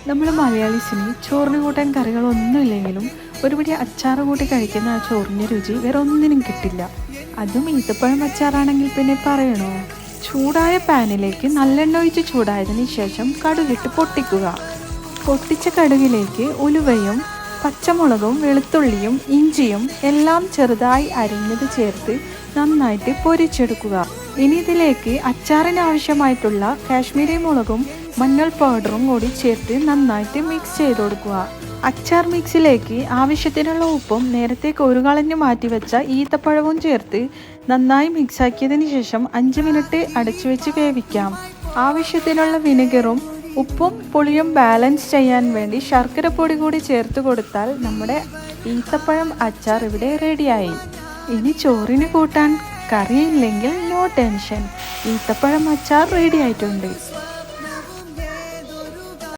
നമ്മൾ മലയാളീസിന് ചോറിന് കൂട്ടാൻ കറികളൊന്നുമില്ലെങ്കിലും ഒരുപിടി അച്ചാറ് കൂട്ടി കഴിക്കുന്ന ആ ചോറിൻ്റെ രുചി വേറെ ഒന്നിനും കിട്ടില്ല. അതും ഈത്തപ്പഴം അച്ചാറാണെങ്കിൽ പിന്നെ പറയണോ. ചൂടായ പാനിലേക്ക് നല്ലെണ്ണ ഒഴിച്ച് ചൂടായതിന് ശേഷം കടുകിട്ട് പൊട്ടിക്കുക. പൊട്ടിച്ച കടുകിലേക്ക് ഉലുവയും പച്ചമുളകും വെളുത്തുള്ളിയും ഇഞ്ചിയും എല്ലാം ചെറുതായി അരിഞ്ഞത് ചേർത്ത് നന്നായിട്ട് പൊരിച്ചെടുക്കുക. ഇനി ഇതിലേക്ക് അച്ചാറിന് ആവശ്യമായിട്ടുള്ള കാശ്മീരി മുളകും മഞ്ഞൾ പൗഡറും കൂടി ചേർത്ത് നന്നായിട്ട് മിക്സ് ചെയ്ത് കൊടുക്കുക. അച്ചാർ മിക്സിലേക്ക് ആവശ്യത്തിനുള്ള ഉപ്പും നേരത്തെ കോരുകളഞ്ഞ് മാറ്റിവെച്ച ഈത്തപ്പഴവും ചേർത്ത് നന്നായി മിക്സാക്കിയതിന് ശേഷം 5 മിനിറ്റ് അടച്ചു വെച്ച് വേവിക്കാം. ആവശ്യത്തിനുള്ള വിനെഗറും ഉപ്പും പുളിയും ബാലൻസ് ചെയ്യാൻ വേണ്ടി ശർക്കരപ്പൊടി കൂടി ചേർത്ത് കൊടുത്താൽ നമ്മുടെ ഈത്തപ്പഴം അച്ചാർ ഇവിടെ റെഡിയായി. ഇനി ചോറിന് കൂട്ടാൻ കറിയില്ലെങ്കിൽ നോ ടെൻഷൻ, ഈത്തപ്പഴം അച്ചാർ റെഡി ആയിട്ടുണ്ട്.